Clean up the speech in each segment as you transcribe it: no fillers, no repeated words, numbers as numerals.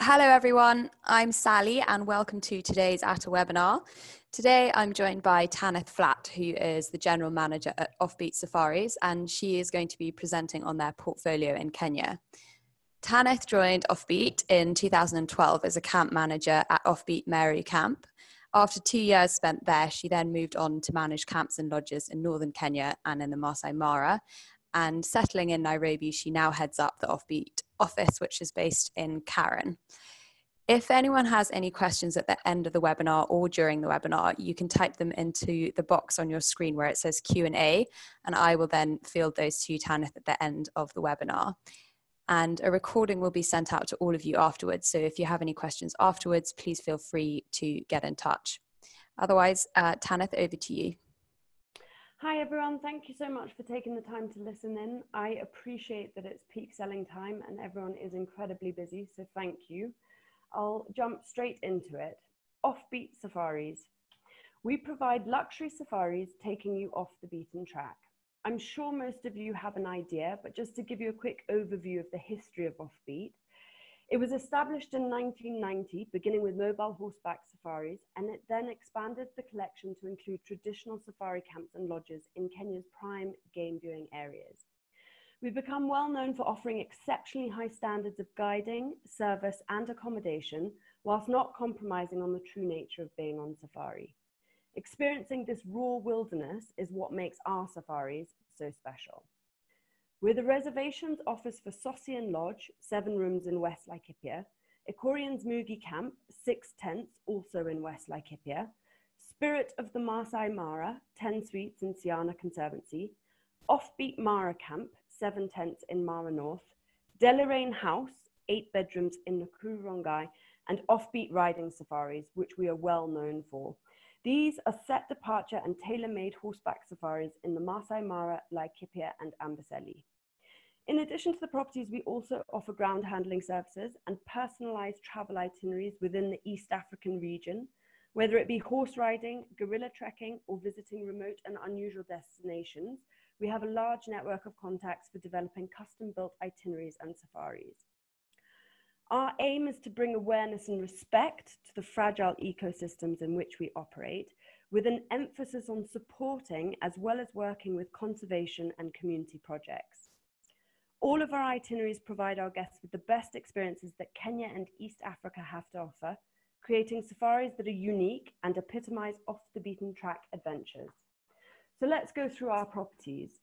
Hello everyone, I'm Sally and welcome to today's Atta webinar. Today I'm joined by Tanith Flatt, who is the General Manager at Offbeat Safaris, and she is going to be presenting on their portfolio in Kenya. Tanith joined Offbeat in 2012 as a camp manager at Offbeat Mara Camp. After 2 years spent there, she then moved on to manage camps and lodges in northern Kenya and in the Masai Mara. And settling in Nairobi, she now heads up the Offbeat office, which is based in Karen. If anyone has any questions at the end of the webinar or during the webinar, you can type them into the box on your screen where it says Q&A, and I will then field those to Tanith at the end of the webinar. And a recording will be sent out to all of you afterwards, so if you have any questions afterwards, please feel free to get in touch. Otherwise, Tanith, over to you. Hi everyone, thank you so much for taking the time to listen in. I appreciate that it's peak selling time and everyone is incredibly busy, so thank you. I'll jump straight into it. Offbeat Safaris. We provide luxury safaris taking you off the beaten track. I'm sure most of you have an idea, but just to give you a quick overview of the history of Offbeat, it was established in 1990, beginning with mobile horseback safaris, and it then expanded the collection to include traditional safari camps and lodges in Kenya's prime game viewing areas. We've become well known for offering exceptionally high standards of guiding, service, and accommodation, whilst not compromising on the true nature of being on safari. Experiencing this raw wilderness is what makes our safaris so special. We're the reservations office for Sosian Lodge, 7 rooms in West Laikipia, Ekorian's Mugie Camp, 6 tents, also in West Laikipia, Spirit of the Masai Mara, 10 suites in Siana Conservancy, Offbeat Mara Camp, 7 tents in Mara North, Deloraine House, 8 bedrooms in Nakuru Rongai, and Offbeat Riding Safaris, which we are well known for. These are set departure and tailor-made horseback safaris in the Masai Mara, Laikipia, and Amboseli. In addition to the properties, we also offer ground handling services and personalized travel itineraries within the East African region, whether it be horse riding, gorilla trekking, or visiting remote and unusual destinations. We have a large network of contacts for developing custom-built itineraries and safaris. Our aim is to bring awareness and respect to the fragile ecosystems in which we operate, with an emphasis on supporting as well as working with conservation and community projects. All of our itineraries provide our guests with the best experiences that Kenya and East Africa have to offer, creating safaris that are unique and epitomize off-the-beaten-track adventures. So let's go through our properties.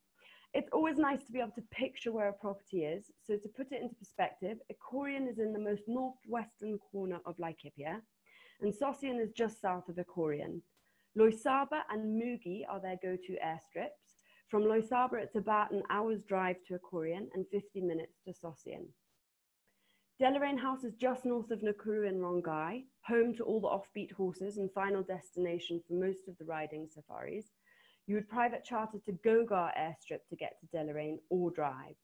It's always nice to be able to picture where a property is. So to put it into perspective, Ekorian is in the most northwestern corner of Laikipia, and Sosian is just south of Ekorian. Loisaba and Mugie are their go-to airstrips. From Loisaba, it's about an hour's drive to Ekorian and 50 minutes to Sosian. Deloraine House is just north of Nakuru and Rongai, home to all the Offbeat horses and final destination for most of the riding safaris. You would private charter to Gogar airstrip to get to Deloraine or drive.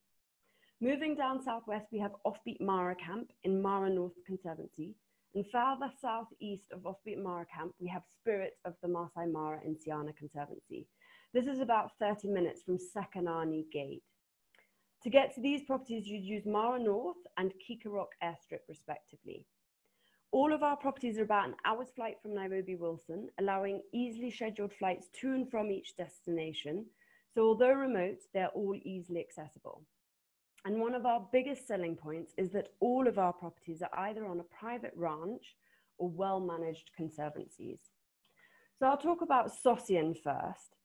Moving down southwest, we have Offbeat Mara Camp in Mara North Conservancy. And further southeast of Offbeat Mara Camp, we have Spirit of the Masai Mara in Siana Conservancy. This is about 30 minutes from Sekanani Gate. To get to these properties, you'd use Mara North and Kikarok airstrip respectively. All of our properties are about an hour's flight from Nairobi Wilson, allowing easily scheduled flights to and from each destination. So although remote, they're all easily accessible. And one of our biggest selling points is that all of our properties are either on a private ranch or well-managed conservancies. So I'll talk about Sosian first.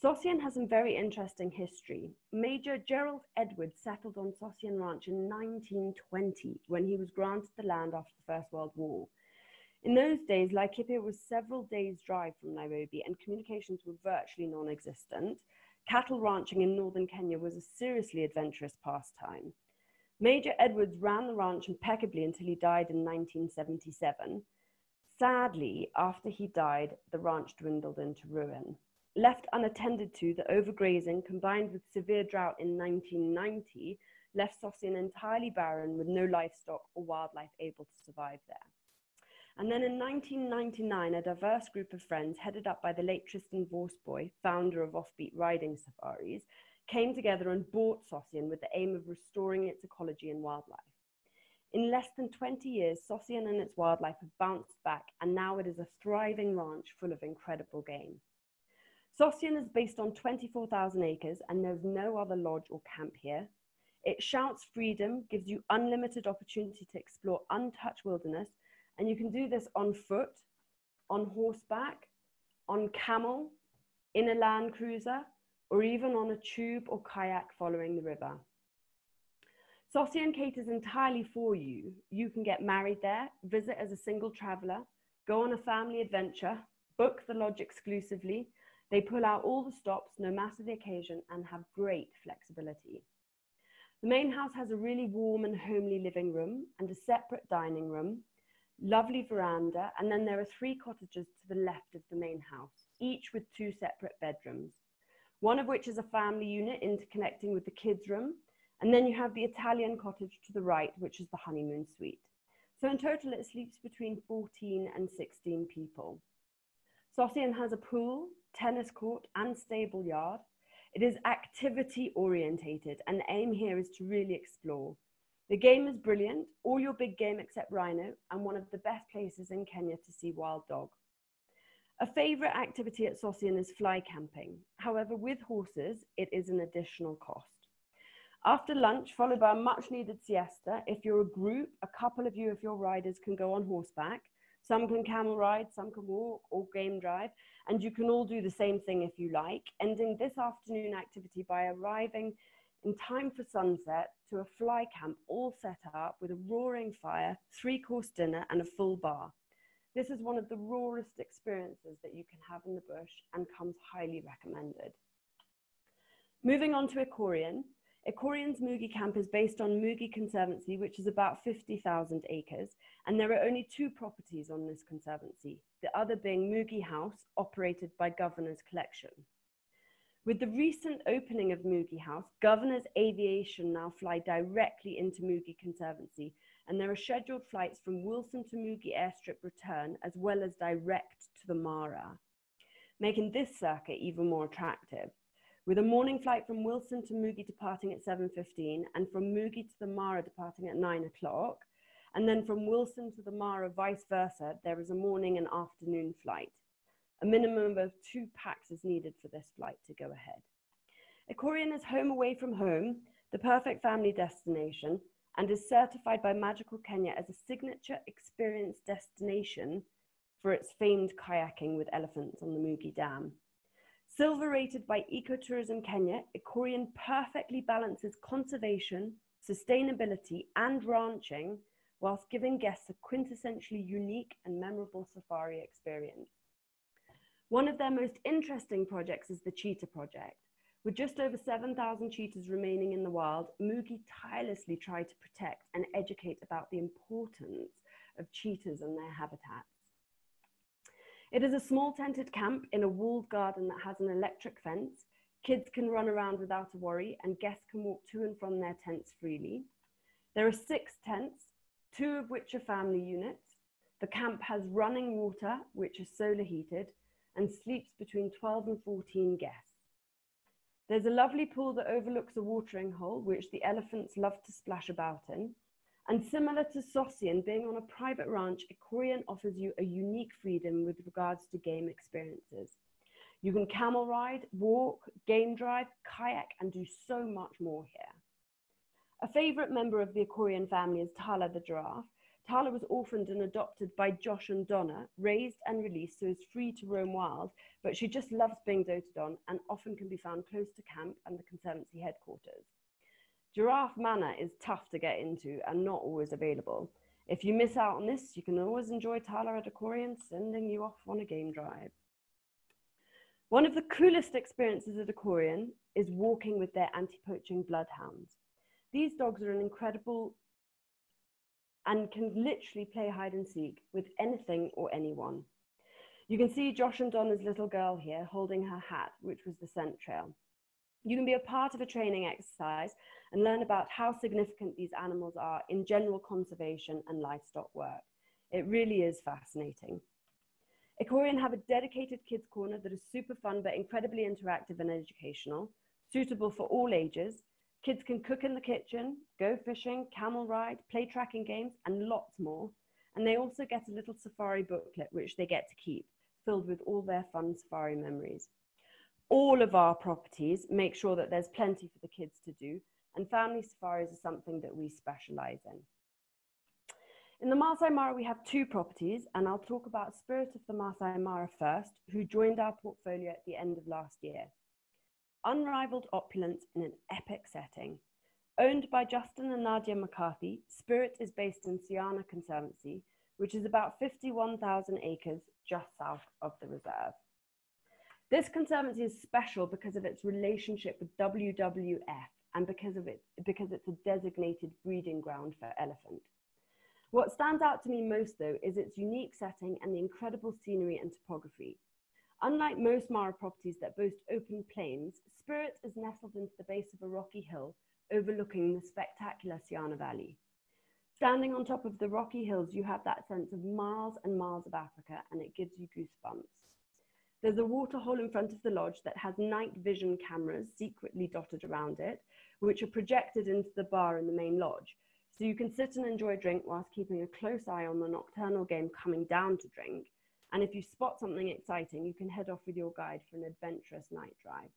Sosian has some very interesting history. Major Gerald Edwards settled on Sosian Ranch in 1920 when he was granted the land after the First World War. In those days, Laikipia was several days' drive from Nairobi and communications were virtually non-existent. Cattle ranching in northern Kenya was a seriously adventurous pastime. Major Edwards ran the ranch impeccably until he died in 1977. Sadly, after he died, the ranch dwindled into ruin. Left unattended to, the overgrazing combined with severe drought in 1990 left Sosian entirely barren with no livestock or wildlife able to survive there. And then in 1999, a diverse group of friends headed up by the late Tristan Vorsboy, founder of Offbeat Riding Safaris, came together and bought Sosian with the aim of restoring its ecology and wildlife. In less than 20 years, Sosian and its wildlife have bounced back, and now it is a thriving ranch full of incredible game. Sosian is based on 24,000 acres, and there's no other lodge or camp here. It shouts freedom, gives you unlimited opportunity to explore untouched wilderness, and you can do this on foot, on horseback, on camel, in a land cruiser, or even on a tube or kayak following the river. Sosian caters entirely for you. You can get married there, visit as a single traveller, go on a family adventure, book the lodge exclusively. They pull out all the stops, no matter the occasion, and have great flexibility. The main house has a really warm and homely living room and a separate dining room, lovely veranda, and then there are 3 cottages to the left of the main house, each with 2 separate bedrooms, one of which is a family unit interconnecting with the kids' room, and then you have the Italian cottage to the right, which is the honeymoon suite. So in total, it sleeps between 14 and 16 people. Sosian has a pool, tennis court, and stable yard. It is activity orientated, and the aim here is to really explore. The game is brilliant, all your big game except rhino, and one of the best places in Kenya to see wild dog. A favourite activity at Sosian is fly camping. However, with horses, it is an additional cost. After lunch, followed by a much needed siesta, if you're a group, a couple of you of your riders can go on horseback. Some can camel ride, some can walk or game drive, and you can all do the same thing if you like, ending this afternoon activity by arriving in time for sunset to a fly camp all set up with a roaring fire, 3-course dinner and a full bar. This is one of the rawest experiences that you can have in the bush and comes highly recommended. Moving on to Ekorian. Ekorian's Mugie camp is based on Mugie Conservancy, which is about 50,000 acres, and there are only 2 properties on this conservancy, the other being Mugie House, operated by Governor's Collection. With the recent opening of Mugie House, Governor's Aviation now fly directly into Mugie Conservancy, and there are scheduled flights from Wilson to Mugie Airstrip return, as well as direct to the Mara, making this circuit even more attractive. With a morning flight from Wilson to Mugie departing at 7:15 and from Mugie to the Mara departing at 9 o'clock, and then from Wilson to the Mara vice versa, there is a morning and afternoon flight. A minimum of 2 packs is needed for this flight to go ahead. Ekorian is home away from home, the perfect family destination, and is certified by Magical Kenya as a signature experience destination for its famed kayaking with elephants on the Mugie Dam. Silver rated by Ecotourism Kenya, Ekorian perfectly balances conservation, sustainability, and ranching, whilst giving guests a quintessentially unique and memorable safari experience. One of their most interesting projects is the Cheetah Project. With just over 7,000 cheetahs remaining in the wild, Mugie tirelessly try to protect and educate about the importance of cheetahs and their habitats. It is a small tented camp in a walled garden that has an electric fence. Kids can run around without a worry, and guests can walk to and from their tents freely. There are 6 tents, 2 of which are family units. The camp has running water, which is solar heated, and sleeps between 12 and 14 guests. There's a lovely pool that overlooks a watering hole, which the elephants love to splash about in. And similar to Sosian, being on a private ranch, Ekorian offers you a unique freedom with regards to game experiences. You can camel ride, walk, game drive, kayak, and do so much more here. A favourite member of the Ekorian family is Tala the giraffe. Tala was orphaned and adopted by Josh and Donna, raised and released so is free to roam wild, but she just loves being doted on and often can be found close to camp and the Conservancy headquarters. Giraffe Manor is tough to get into and not always available. If you miss out on this, you can always enjoy Tala at Ekorian sending you off on a game drive. One of the coolest experiences at Ekorian is walking with their anti-poaching bloodhounds. These dogs are an incredible and can literally play hide and seek with anything or anyone. You can see Josh and Donna's little girl here holding her hat, which was the scent trail. You can be a part of a training exercise and learn about how significant these animals are in general conservation and livestock work. It really is fascinating. Ekorian have a dedicated kids corner that is super fun but incredibly interactive and educational, suitable for all ages. Kids can cook in the kitchen, go fishing, camel ride, play tracking games, and lots more. And they also get a little safari booklet, which they get to keep, filled with all their fun safari memories. All of our properties make sure that there's plenty for the kids to do, and family safaris are something that we specialize in. In the Masai Mara, we have 2 properties, and I'll talk about Spirit of the Masai Mara first, who joined our portfolio at the end of last year. Unrivaled opulence in an epic setting. Owned by Justin and Nadia McCarthy, Spirit is based in Siana Conservancy, which is about 51,000 acres just south of the reserve. This conservancy is special because of its relationship with WWF and because it's a designated breeding ground for elephant. What stands out to me most, though, is its unique setting and the incredible scenery and topography. Unlike most Mara properties that boast open plains, Spirit is nestled into the base of a rocky hill overlooking the spectacular Siana Valley. Standing on top of the rocky hills, you have that sense of miles and miles of Africa, and it gives you goosebumps. There's a waterhole in front of the lodge that has night vision cameras secretly dotted around it, which are projected into the bar in the main lodge. So you can sit and enjoy a drink whilst keeping a close eye on the nocturnal game coming down to drink. And if you spot something exciting, you can head off with your guide for an adventurous night drive.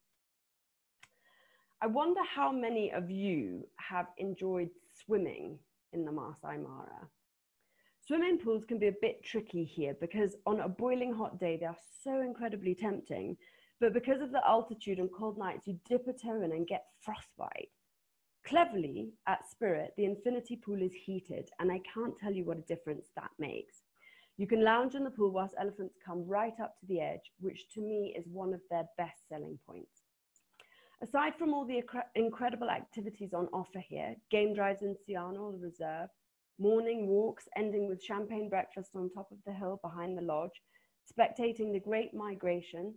I wonder how many of you have enjoyed swimming in the Masai Mara. Swimming pools can be a bit tricky here because on a boiling hot day, they are so incredibly tempting. But because of the altitude and cold nights, you dip a toe in and get frostbite. Cleverly, at Spirit, the infinity pool is heated, and I can't tell you what a difference that makes. You can lounge in the pool whilst elephants come right up to the edge, which to me is one of their best selling points. Aside from all the incredible activities on offer here, game drives in Siana or the reserve, morning walks ending with champagne breakfast on top of the hill behind the lodge, spectating the Great Migration,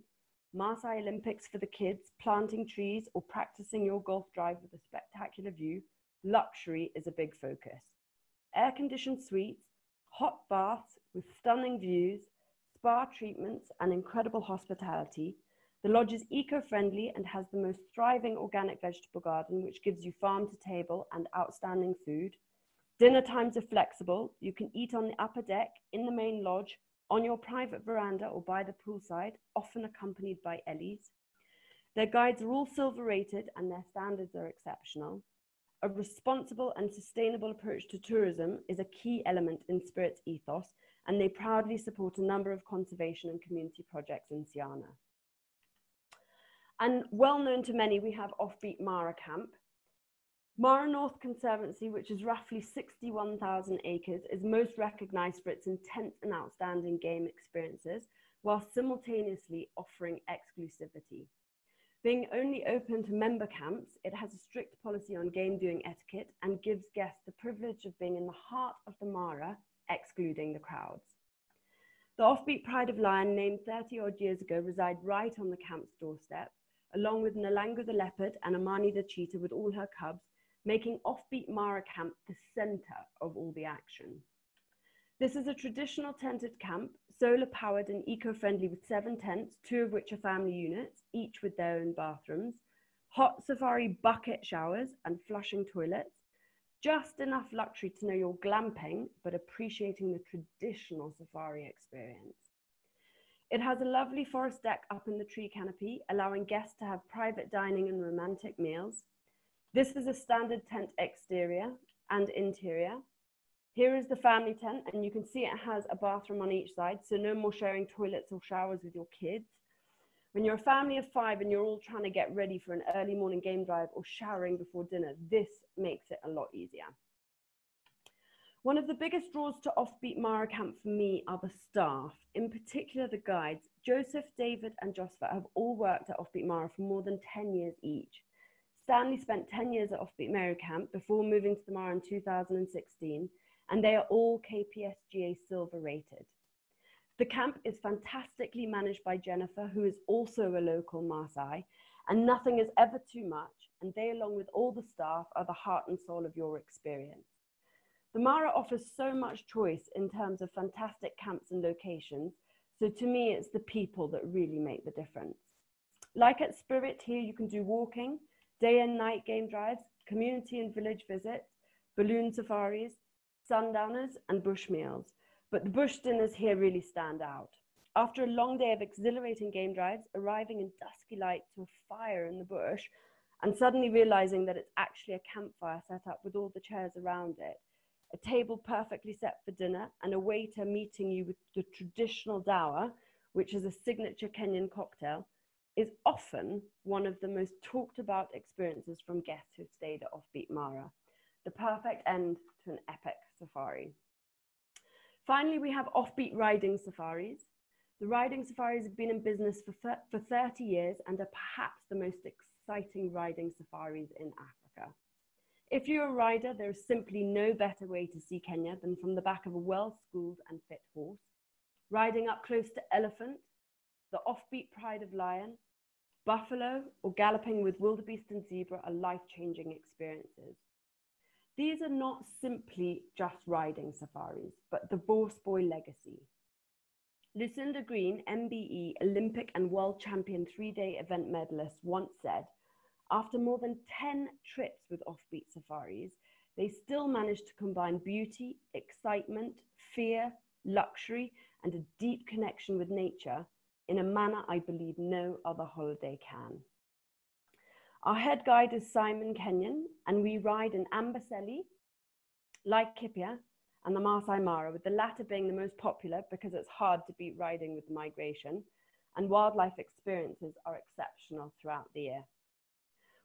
Masai Olympics for the kids, planting trees or practicing your golf drive with a spectacular view, luxury is a big focus. Air-conditioned suites, hot baths with stunning views, spa treatments and incredible hospitality. The lodge is eco-friendly and has the most thriving organic vegetable garden, which gives you farm to table and outstanding food. Dinner times are flexible. You can eat on the upper deck, in the main lodge, on your private veranda or by the poolside, often accompanied by Ellies. Their guides are all silver rated and their standards are exceptional. A responsible and sustainable approach to tourism is a key element in Spirit's ethos, and they proudly support a number of conservation and community projects in Siana. And well known to many, we have Offbeat Mara Camp. Mara North Conservancy, which is roughly 61,000 acres, is most recognized for its intense and outstanding game experiences, while simultaneously offering exclusivity. Being only open to member camps, it has a strict policy on game viewing etiquette and gives guests the privilege of being in the heart of the Mara, excluding the crowds. The Offbeat Pride of Lion, named 30-odd years ago, reside right on the camp's doorstep, along with Nalanga the leopard and Amani the cheetah with all her cubs, making Offbeat Mara Camp the center of all the action. This is a traditional tented camp, solar powered and eco-friendly with 7 tents, 2 of which are family units, each with their own bathrooms, hot safari bucket showers and flushing toilets, just enough luxury to know you're glamping, but appreciating the traditional safari experience. It has a lovely forest deck up in the tree canopy, allowing guests to have private dining and romantic meals. This is a standard tent exterior and interior. Here is the family tent, and you can see it has a bathroom on each side, so no more sharing toilets or showers with your kids. When you're a family of 5 and you're all trying to get ready for an early morning game drive or showering before dinner, this makes it a lot easier. One of the biggest draws to Offbeat Mara Camp for me are the staff, in particular the guides. Joseph, David and Joseph have all worked at Offbeat Mara for more than 10 years each. Stanley spent 10 years at Offbeat Mara Camp before moving to the Mara in 2016, and they are all KPSGA silver rated. The camp is fantastically managed by Jennifer, who is also a local Masai, and nothing is ever too much, and they, along with all the staff, are the heart and soul of your experience. The Mara offers so much choice in terms of fantastic camps and locations, so to me it's the people that really make the difference. Like at Spirit here, you can do walking, day and night game drives, community and village visits, balloon safaris, sundowners, and bush meals. But the bush dinners here really stand out. After a long day of exhilarating game drives, arriving in dusky light to a fire in the bush, and suddenly realizing that it's actually a campfire set up with all the chairs around it, a table perfectly set for dinner, and a waiter meeting you with the traditional dawa, which is a signature Kenyan cocktail, is often one of the most talked about experiences from guests who've stayed at Offbeat Mara. The perfect end to an epic safari. Finally, we have offbeat riding safaris. The riding safaris have been in business for 30 years and are perhaps the most exciting riding safaris in Africa. If you're a rider, there is simply no better way to see Kenya than from the back of a well-schooled and fit horse, riding up close to elephant, the offbeat pride of lion, buffalo, or galloping with wildebeest and zebra are life-changing experiences. These are not simply just riding safaris, but the Boss Boy legacy. Lucinda Green, MBE, Olympic and world champion 3-day event medalist, once said, after more than 10 trips with offbeat safaris, they still managed to combine beauty, excitement, fear, luxury, and a deep connection with nature in a manner I believe no other holiday can. Our head guide is Simon Kenyon, and we ride in Amboseli, Laikipia, and the Masai Mara, with the latter being the most popular because it's hard to beat riding with migration, and wildlife experiences are exceptional throughout the year.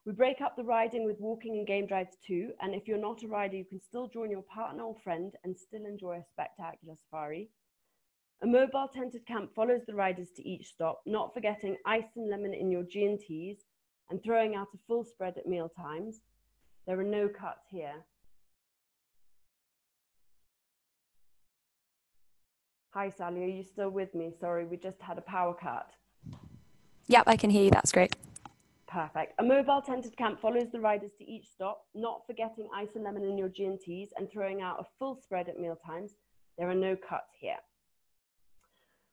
We break up the riding with walking and game drives too, and if you're not a rider, you can still join your partner or friend and still enjoy a spectacular safari. A mobile tented camp follows the riders to each stop, not forgetting ice and lemon in your G&Ts and throwing out a full spread at meal times. There are no cuts here. Hi, Sally, are you still with me? Sorry, we just had a power cut. Yep, I can hear you. That's great. Perfect. A mobile tented camp follows the riders to each stop, not forgetting ice and lemon in your G&Ts and throwing out a full spread at meal times. There are no cuts here.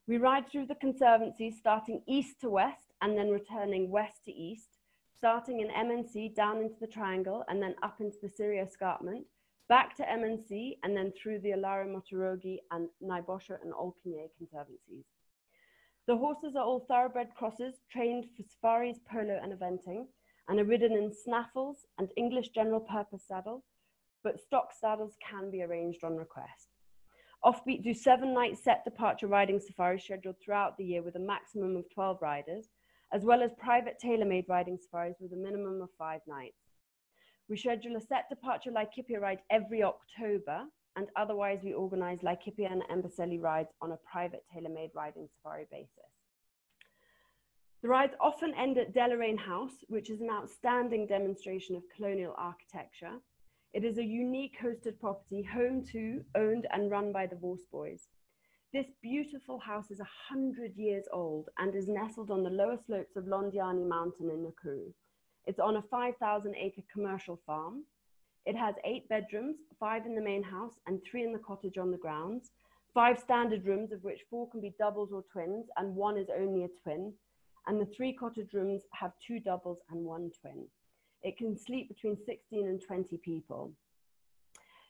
We ride through the Conservancy, starting east to west and then returning west to east, starting in MNC down into the Triangle and then up into the Syria Escarpment, back to MNC and then through the Alari Motorogi and Naivasha and Olkinye Conservancies. The horses are all thoroughbred crosses, trained for safaris, polo and eventing, and are ridden in snaffles and English general purpose saddle, but stock saddles can be arranged on request. Offbeat do 7-night set departure riding safaris scheduled throughout the year with a maximum of 12 riders, as well as private tailor-made riding safaris with a minimum of 5 nights. We schedule a set departure Laikipia ride every October, and otherwise we organize Laikipia and Amboseli rides on a private tailor-made riding safari basis. The rides often end at Deloraine House, which is an outstanding demonstration of colonial architecture. It is a unique hosted property, home to, owned and run by the Boss Boys. This beautiful house is 100 years old and is nestled on the lower slopes of Londiani Mountain in Nakuru. It's on a 5,000-acre commercial farm. It has 8 bedrooms, 5 in the main house and 3 in the cottage on the grounds, 5 standard rooms, of which 4 can be doubles or twins, and 1 is only a twin. And the 3 cottage rooms have 2 doubles and 1 twin. It can sleep between 16 and 20 people.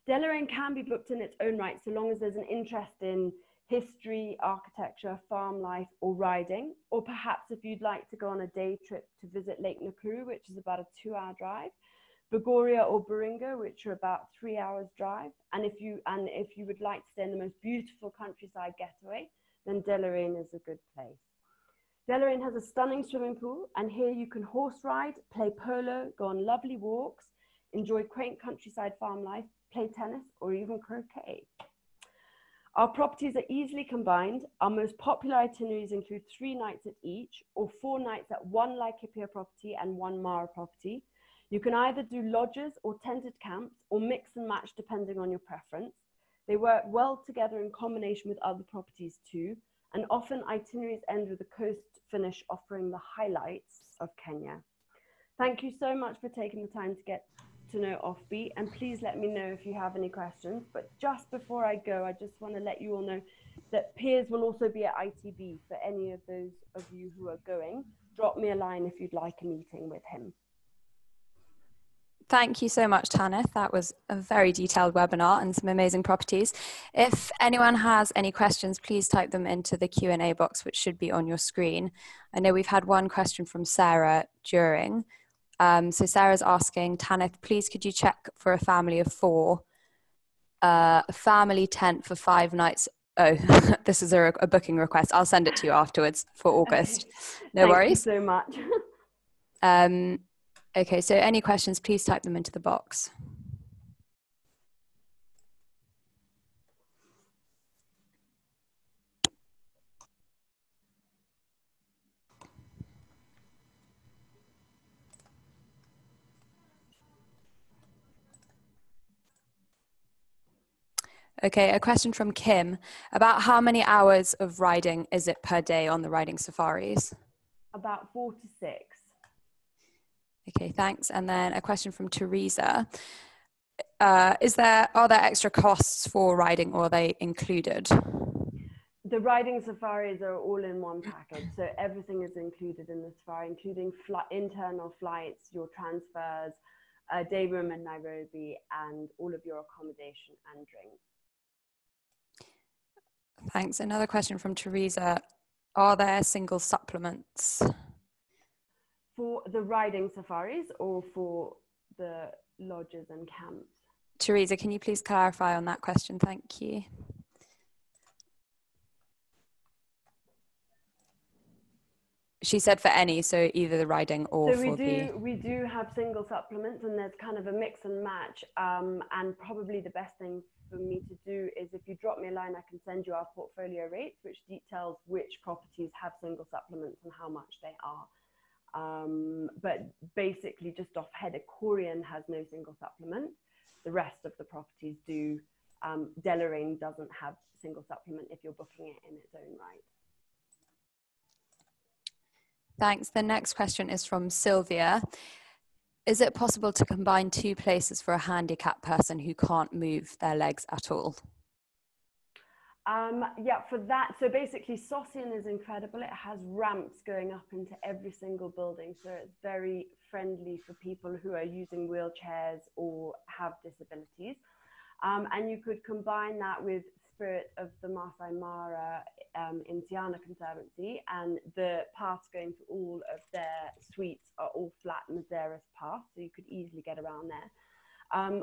Deloraine can be booked in its own right, so long as there's an interest in history, architecture, farm life, or riding, or perhaps if you'd like to go on a day trip to visit Lake Nakuru, which is about a 2-hour drive, Bogoria or Baringa, which are about 3 hours drive, and if you would like to stay in the most beautiful countryside getaway, then Deloraine is a good place. Deloraine has a stunning swimming pool, and here you can horse ride, play polo, go on lovely walks, enjoy quaint countryside farm life, play tennis, or even croquet. Our properties are easily combined. Our most popular itineraries include 3 nights at each, or 4 nights at 1 Laikipia property and 1 Mara property. You can either do lodges or tented camps, or mix and match depending on your preference. They work well together in combination with other properties too, and often itineraries end with a coast finish offering the highlights of Kenya. Thank you so much for taking the time to get to know Offbeat, and please let me know if you have any questions. But just before I go, I just want to let you all know that Piers will also be at ITB for any of those of you who are going. Drop me a line if you'd like a meeting with him. Thank you so much, Tanith. That was a very detailed webinar and some amazing properties. If anyone has any questions, please type them into the Q&A box, which should be on your screen. I know we've had one question from Sarah during. So Sarah's asking, Tanith, please could you check for a family of 4, a family tent for 5 nights. Oh, this is a booking request. I'll send it to you afterwards for August. No worries. Thank you so much. Okay, so any questions, please type them into the box. Okay, a question from Kim. About how many hours of riding is it per day on the riding safaris? About 4 to 6. Okay, thanks. And then a question from Teresa. Are there extra costs for riding, or are they included? The riding safaris are all in one package. So everything is included in the safari, including internal flights, your transfers, day room in Nairobi, and all of your accommodation and drinks. Thanks. Another question from Teresa. Are there single supplements? For the riding safaris or for the lodges and camps? Teresa, can you please clarify on that question? Thank you. She said for any, so either the riding or so for we do have single supplements, and there's kind of a mix and match. And probably the best thing for me to do is, if you drop me a line, I can send you our portfolio rates, which details which properties have single supplements and how much they are. But basically, just off head, Ekorian has no single supplement. The rest of the properties do. Deloraine doesn't have single supplement if you're booking it in its own right. Thanks. The next question is from Sylvia. Is it possible to combine 2 places for a handicapped person who can't move their legs at all? Yeah, for that, so basically Sosian is incredible. It has ramps going up into every single building, so it's very friendly for people who are using wheelchairs or have disabilities. And you could combine that with Spirit of the Masai Mara in Tiana Conservancy, and the paths going to all of their suites are all flat Mazeras paths, so you could easily get around there.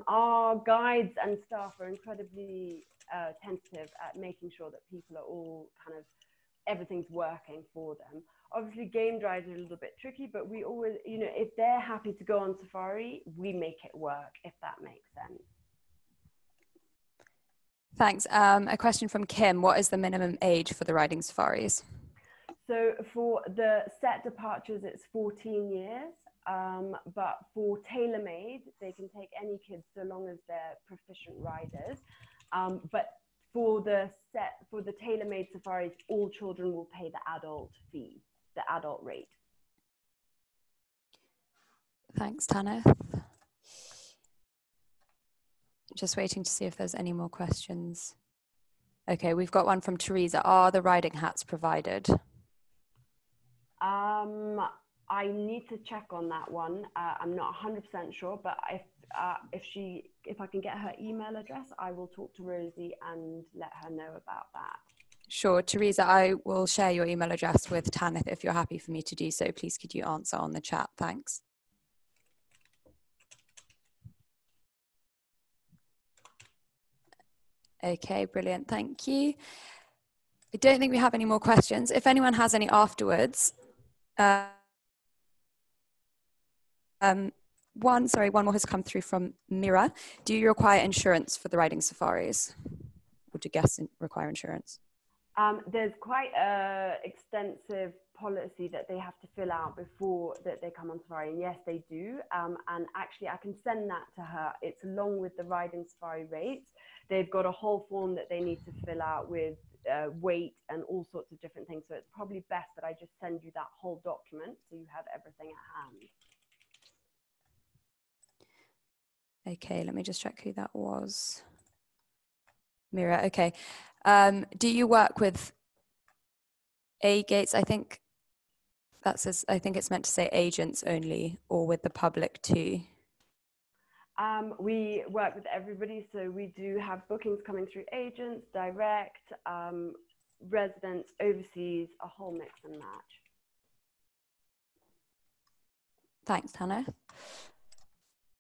Our guides and staff are incredibly tentative at making sure that people are all kind of, everything's working for them. Obviously game drives are a little bit tricky, but we always, you know, if they're happy to go on safari, we make it work, if that makes sense. Thanks. A question from Kim. What is the minimum age for the riding safaris? So for the set departures, it's 14 years. But for tailor-made, they can take any kids so long as they're proficient riders. But for the tailor-made safaris, all children will pay the adult fee, the adult rate. Thanks, Tanith. Just waiting to see if there's any more questions. Okay, we've got one from Teresa. Are the riding hats provided? I need to check on that one. I'm not 100% sure, but if I can get her email address, I will talk to Rosie and let her know about that. Sure, Teresa, I will share your email address with Tanith if you're happy for me to do so. Please could you answer on the chat? Thanks. Okay, brilliant. Thank you. I don't think we have any more questions. If anyone has any afterwards, one more has come through from Mira. Do you require insurance for the riding safaris? Or do guests require insurance? There's quite an extensive policy that they have to fill out before that they come on safari, and yes, they do. And actually, I can send that to her. It's along with the riding safari rates. They've got a whole form that they need to fill out with weight and all sorts of different things. So it's probably best that I just send you that whole document so you have everything at hand. Okay, let me just check who that was. Mira, okay. Do you work with gates? I think that says, I think it's meant to say agents only, or with the public too. We work with everybody, so we do have bookings coming through agents, direct, residents, overseas, a whole mix and match. Thanks, Hannah.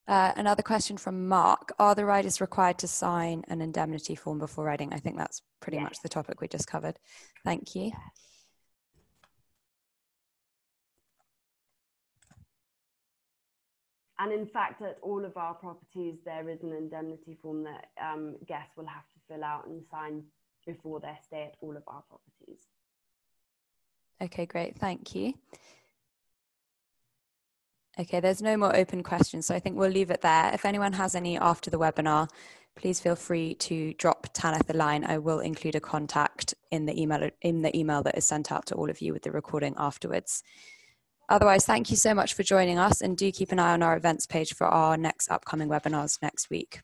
Another question from Mark. Are the riders required to sign an indemnity form before riding? I think that's pretty much the topic we just covered. Thank you. And in fact, at all of our properties, there is an indemnity form that guests will have to fill out and sign before their stay at all of our properties. Okay, great. Thank you. Okay, there's no more open questions, so I think we'll leave it there. If anyone has any after the webinar, please feel free to drop Tanith a line. I will include a contact in the email that is sent out to all of you with the recording afterwards. Otherwise, thank you so much for joining us, and do keep an eye on our events page for our next upcoming webinars next week.